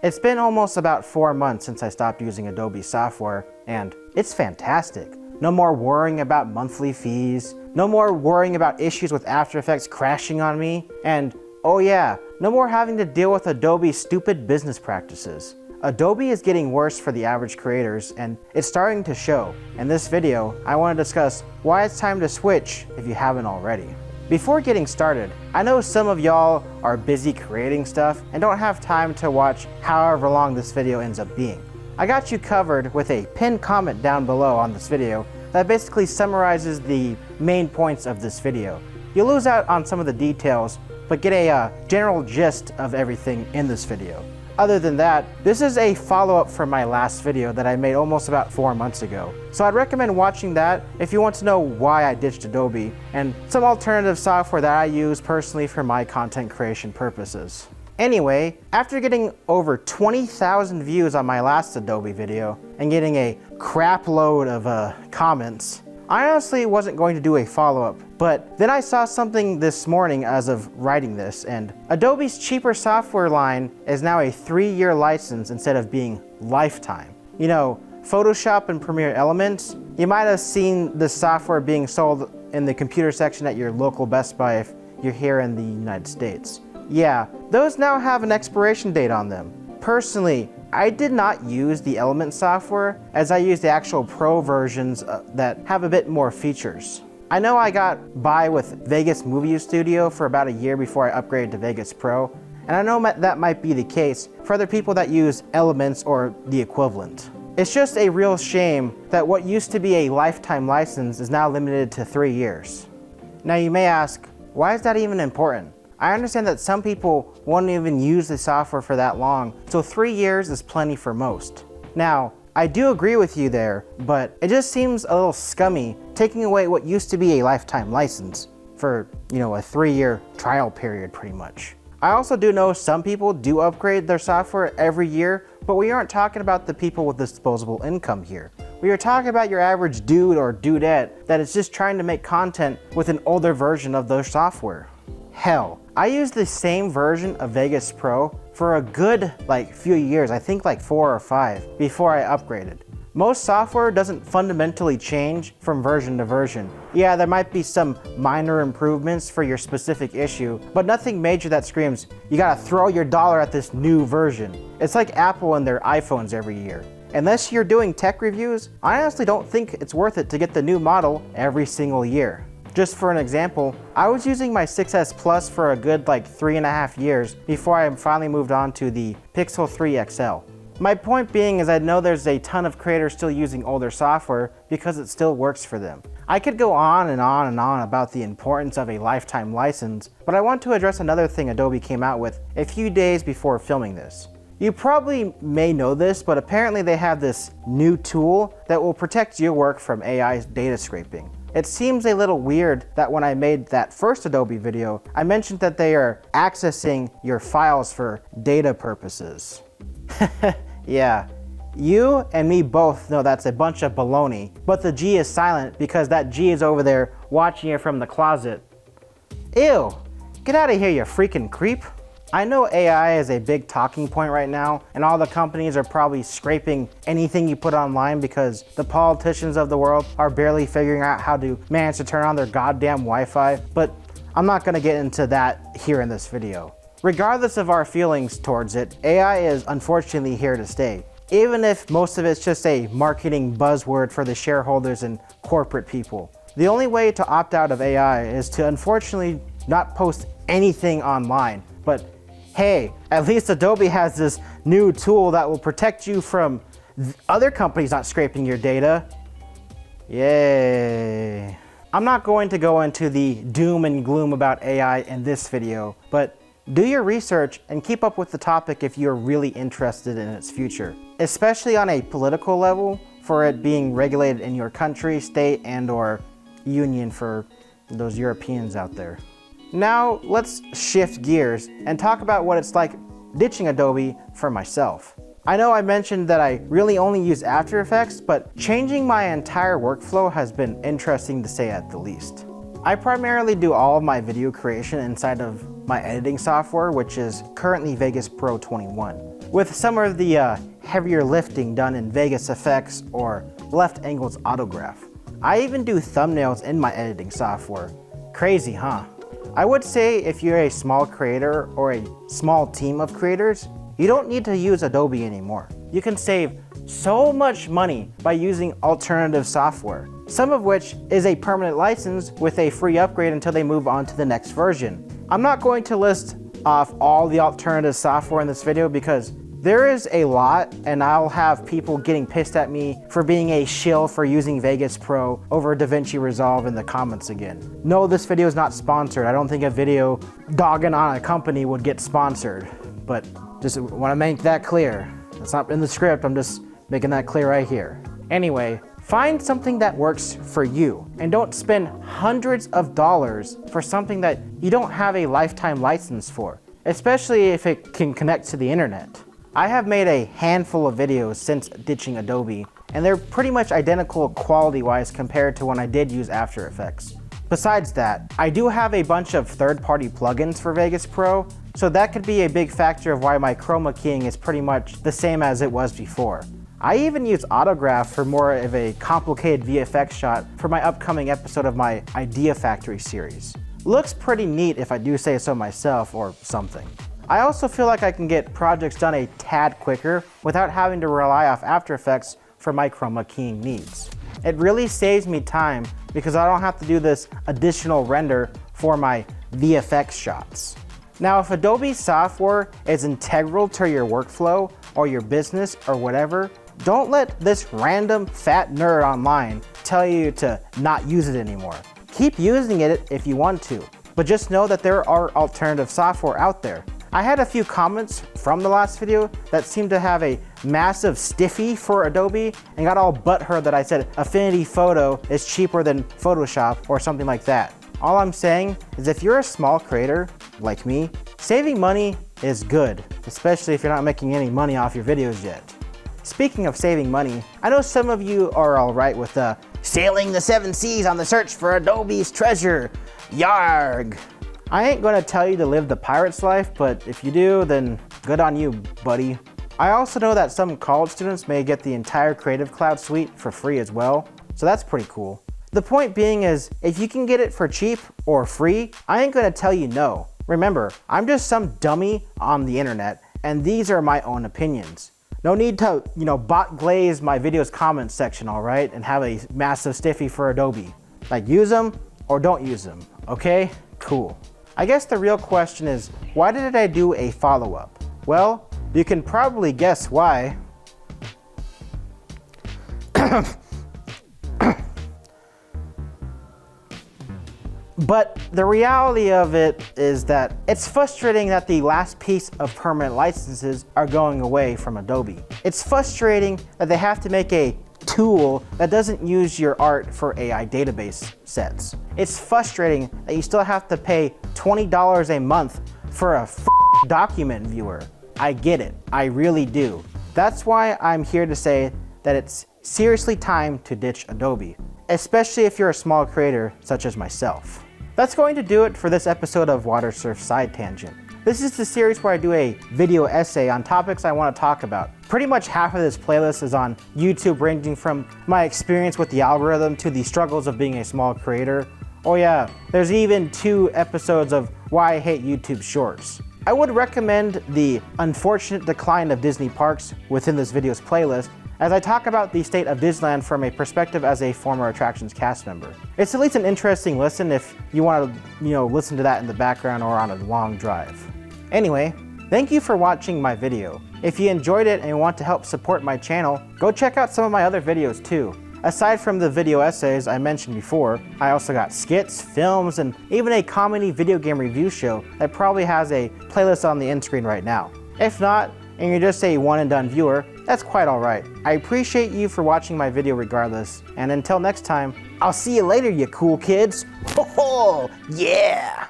It's been almost about 4 months since I stopped using Adobe software, and it's fantastic. No more worrying about monthly fees, no more worrying about issues with After Effects crashing on me, and oh yeah, no more having to deal with Adobe's stupid business practices. Adobe is getting worse for the average creators, and it's starting to show. In this video, I want to discuss why it's time to switch if you haven't already. Before getting started, I know some of y'all are busy creating stuff and don't have time to watch however long this video ends up being. I got you covered with a pinned comment down below on this video that basically summarizes the main points of this video. You'll lose out on some of the details, but get a general gist of everything in this video. Other than that, this is a follow-up from my last video that I made almost about 4 months ago. So I'd recommend watching that if you want to know why I ditched Adobe and some alternative software that I use personally for my content creation purposes. Anyway, after getting over 20,000 views on my last Adobe video and getting a crap load of comments, I honestly wasn't going to do a follow-up, but then I saw something this morning as of writing this, and Adobe's cheaper software line is now a 3-year license instead of being lifetime. You know, Photoshop and Premiere Elements, you might have seen this software being sold in the computer section at your local Best Buy if you're here in the United States. Yeah, those now have an expiration date on them. Personally, I did not use the Element software as I use the actual Pro versions that have a bit more features. I know I got by with Vegas Movie Studio for about a year before I upgraded to Vegas Pro, and I know that might be the case for other people that use Elements or the equivalent. It's just a real shame that what used to be a lifetime license is now limited to 3 years. Now you may ask, why is that even important? I understand that some people won't even use the software for that long, so 3 years is plenty for most. Now, I do agree with you there, but it just seems a little scummy taking away what used to be a lifetime license for, you know, a 3-year trial period pretty much. I also do know some people do upgrade their software every year, but we aren't talking about the people with disposable income here. We are talking about your average dude or dudette that is just trying to make content with an older version of their software. Hell, I used the same version of Vegas Pro for a good few years, I think 4 or 5, before I upgraded. Most software doesn't fundamentally change from version to version. Yeah, there might be some minor improvements for your specific issue, but nothing major that screams, you gotta throw your dollar at this new version. It's like Apple and their iPhones every year. Unless you're doing tech reviews, I honestly don't think it's worth it to get the new model every single year. Just for an example, I was using my 6S Plus for a good 3.5 years before I finally moved on to the Pixel 3 XL. My point being is I know there's a ton of creators still using older software because it still works for them. I could go on and on and on about the importance of a lifetime license, but I want to address another thing Adobe came out with a few days before filming this. You probably may know this, but apparently they have this new tool that will protect your work from AI's data scraping. It seems a little weird that when I made that first Adobe video, I mentioned that they are accessing your files for data purposes. Yeah, you and me both know that's a bunch of baloney, but the G is silent because that G is over there watching it from the closet. Ew, get out of here, you freaking creep. I know AI is a big talking point right now, and all the companies are probably scraping anything you put online because the politicians of the world are barely figuring out how to manage to turn on their goddamn Wi-Fi, but I'm not gonna get into that here in this video. Regardless of our feelings towards it, AI is unfortunately here to stay, even if most of it's just a marketing buzzword for the shareholders and corporate people. The only way to opt out of AI is to unfortunately not post anything online, but hey, at least Adobe has this new tool that will protect you from other companies not scraping your data. Yay. I'm not going to go into the doom and gloom about AI in this video, but do your research and keep up with the topic if you're really interested in its future, especially on a political level for it being regulated in your country, state, and/or union for those Europeans out there. Now let's shift gears and talk about what it's like ditching Adobe for myself. I know I mentioned that I really only use After Effects, but changing my entire workflow has been interesting to say at the least. I primarily do all of my video creation inside of my editing software, which is currently Vegas Pro 21. with some of the heavier lifting done in Vegas FX or left angles autograph. I even do thumbnails in my editing software. Crazy, huh? I would say if you're a small creator or a small team of creators, you don't need to use Adobe anymore. You can save so much money by using alternative software, some of which is a permanent license with a free upgrade until they move on to the next version. I'm not going to list off all the alternative software in this video because there is a lot, and I'll have people getting pissed at me for being a shill for using Vegas Pro over DaVinci Resolve in the comments again. No, this video is not sponsored. I don't think a video dogging on a company would get sponsored, but just want to make that clear. It's not in the script, I'm just making that clear right here. Anyway, find something that works for you and don't spend hundreds of dollars for something that you don't have a lifetime license for, especially if it can connect to the internet. I have made a handful of videos since ditching Adobe, and they're pretty much identical quality-wise compared to when I did use After Effects. Besides that, I do have a bunch of third-party plugins for Vegas Pro, so that could be a big factor of why my chroma keying is pretty much the same as it was before. I even use Autograph for more of a complicated VFX shot for my upcoming episode of my Idea Factory series. Looks pretty neat if I do say so myself or something. I also feel like I can get projects done a tad quicker without having to rely off After Effects for my chroma keying needs. It really saves me time because I don't have to do this additional render for my VFX shots. Now, if Adobe software is integral to your workflow or your business or whatever, don't let this random fat nerd online tell you to not use it anymore. Keep using it if you want to, but just know that there are alternative software out there. I had a few comments from the last video that seemed to have a massive stiffy for Adobe and got all butthurt that I said Affinity Photo is cheaper than Photoshop or something like that. All I'm saying is if you're a small creator, like me, saving money is good, especially if you're not making any money off your videos yet. Speaking of saving money, I know some of you are alright with sailing the 7 seas on the search for Adobe's treasure, yarg. I ain't gonna tell you to live the pirate's life, but if you do, then good on you, buddy. I also know that some college students may get the entire Creative Cloud suite for free as well, so that's pretty cool. The point being is, if you can get it for cheap or free, I ain't gonna tell you no. Remember, I'm just some dummy on the internet, and these are my own opinions. No need to, bot glaze my video's comments section, alright, and have a massive stiffy for Adobe. Like, use them or don't use them, okay? Cool. I guess the real question is, why did I do a follow-up? Well, you can probably guess why. But the reality of it is that it's frustrating that the last piece of permanent licenses are going away from Adobe. It's frustrating that they have to make a tool that doesn't use your art for AI database sets. It's frustrating that you still have to pay $20 a month for a document viewer. I get it, I really do. That's why I'm here to say that it's seriously time to ditch Adobe, especially if you're a small creator such as myself. That's going to do it for this episode of Watersurf Side Tangent. This is the series where I do a video essay on topics I want to talk about. Pretty much half of this playlist is on YouTube, ranging from my experience with the algorithm to the struggles of being a small creator. Oh yeah, there's even 2 episodes of why I hate YouTube Shorts. I would recommend the unfortunate decline of Disney parks within this video's playlist, as I talk about the state of Disneyland from a perspective as a former attractions cast member. It's at least an interesting listen if you want to, listen to that in the background or on a long drive. Anyway, thank you for watching my video. If you enjoyed it and want to help support my channel, go check out some of my other videos too. Aside from the video essays I mentioned before, I also got skits, films, and even a comedy video game review show that probably has a playlist on the end screen right now. If not, and you're just a one and done viewer, that's quite alright. I appreciate you for watching my video regardless, and until next time, I'll see you later, you cool kids. Ho ho, yeah!